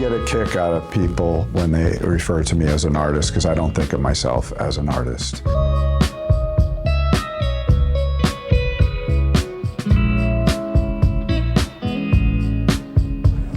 get a kick out of people when they refer to me as an artist, because I don't think of myself as an artist.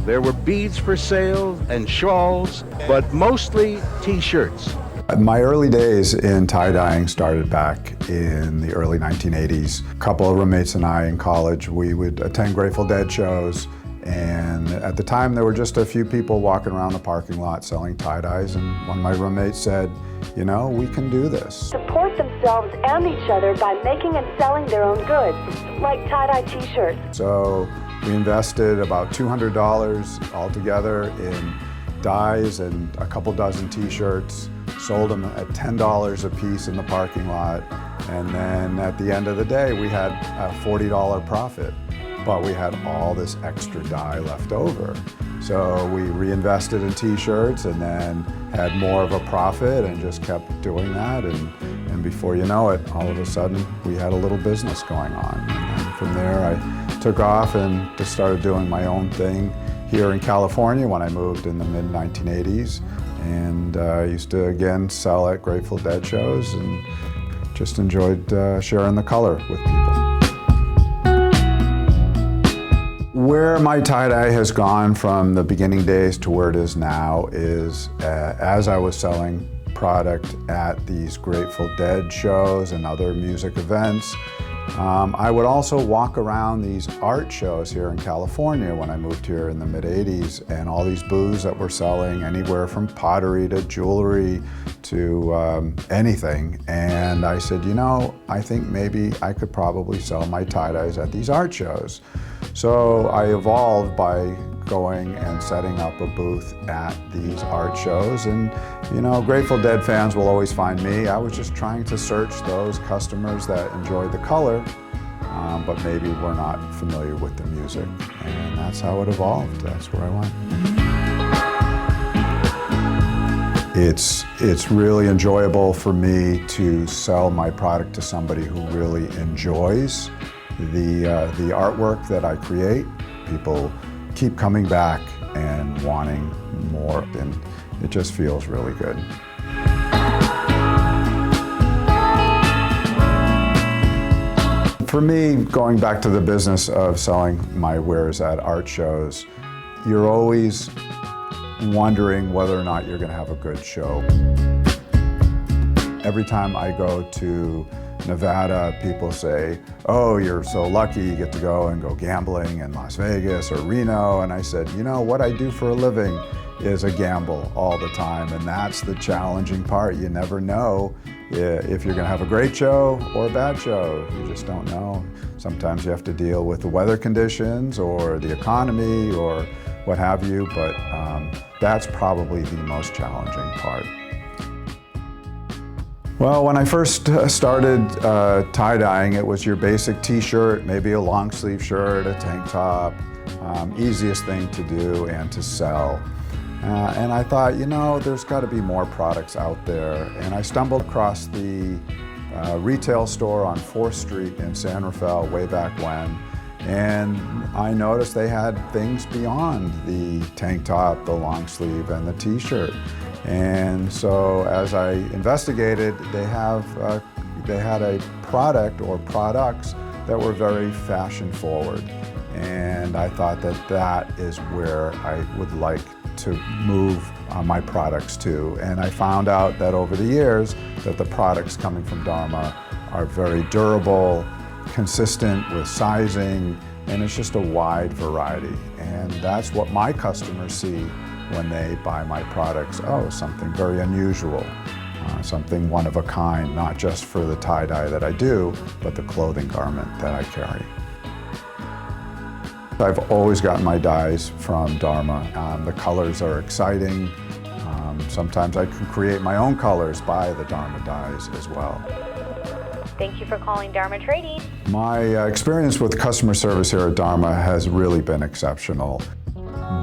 There were beads for sale and shawls, but mostly t-shirts. My early days in tie-dyeing started back in the early 1980s. A couple of roommates and I in college, we would attend Grateful Dead shows, and at the time there were just a few people walking around the parking lot selling tie-dyes, and one of my roommates said, you know, we can do this. Support themselves and each other by making and selling their own goods, like tie-dye t-shirts. So we invested about $200 altogether in dyes and a couple dozen t-shirts, sold them at $10 a piece in the parking lot, and then at the end of the day we had a $40 profit, but we had all this extra dye left over. So we reinvested in t-shirts and then had more of a profit and just kept doing that, and before you know it, all of a sudden we had a little business going on. And then from there I took off and just started doing my own thing here in California when I moved in the mid-1980s, and I used to again sell at Grateful Dead shows and just enjoyed sharing the color with people. Where my tie-dye has gone from the beginning days to where it is now is as I was selling product at these Grateful Dead shows and other music events, I would also walk around these art shows here in California when I moved here in the mid-80s, and all these booths that were selling anywhere from pottery to jewelry to anything. And I said, you know, I think maybe I could probably sell my tie-dyes at these art shows. So I evolved by going and setting up a booth at these art shows, and you know, Grateful Dead fans will always find me. I was just trying to search those customers that enjoyed the color, but maybe were not familiar with the music, and that's how it evolved. That's where I went. It's really enjoyable for me to sell my product to somebody who really enjoys the artwork that I create. People keep coming back and wanting more, and it just feels really good. For me, going back to the business of selling my wares at art shows, you're always wondering whether or not you're going to have a good show. Every time I go to Nevada, people say, oh, you're so lucky you get to go and go gambling in Las Vegas or Reno. And I said, you know, what I do for a living is a gamble all the time, and that's the challenging part. You never know if you're gonna have a great show or a bad show. You just don't know. Sometimes you have to deal with the weather conditions or the economy or what have you, but that's probably the most challenging part. Well, when I first started tie-dyeing, it was your basic t-shirt, maybe a long sleeve shirt, a tank top, easiest thing to do and to sell. And I thought, you know, there's got to be more products out there. And I stumbled across the retail store on 4th Street in San Rafael way back when, and I noticed they had things beyond the tank top, the long sleeve, and the t-shirt. And so as I investigated, they had a product or products that were very fashion forward. And I thought that that is where I would like to move my products to. And I found out that over the years that the products coming from Dharma are very durable, consistent with sizing, and it's just a wide variety. And that's what my customers see when they buy my products. Oh, something very unusual, something one of a kind, not just for the tie-dye that I do, but the clothing garment that I carry. I've always gotten my dyes from Dharma. The colors are exciting. Sometimes I can create my own colors by the Dharma dyes as well. Thank you for calling Dharma Trading. My experience with customer service here at Dharma has really been exceptional.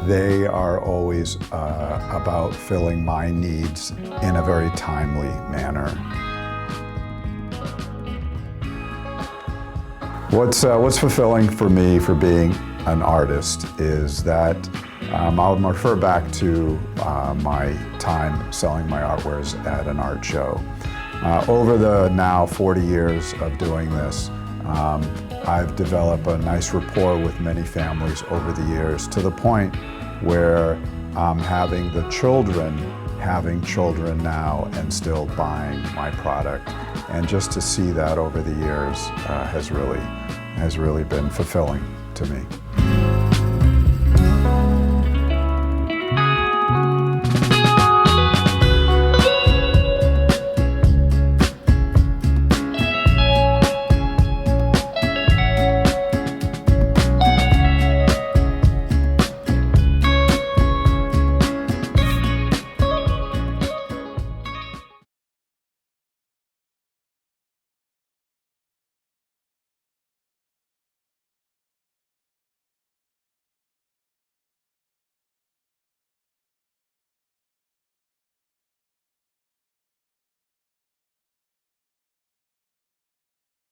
They are always about filling my needs in a very timely manner. What's fulfilling for me for being an artist is that I'll refer back to my time selling my artwares at an art show. Over the now 40 years of doing this, I've developed a nice rapport with many families over the years, to the point where I'm having the children having children now and still buying my product. And just to see that over the years has really been fulfilling to me.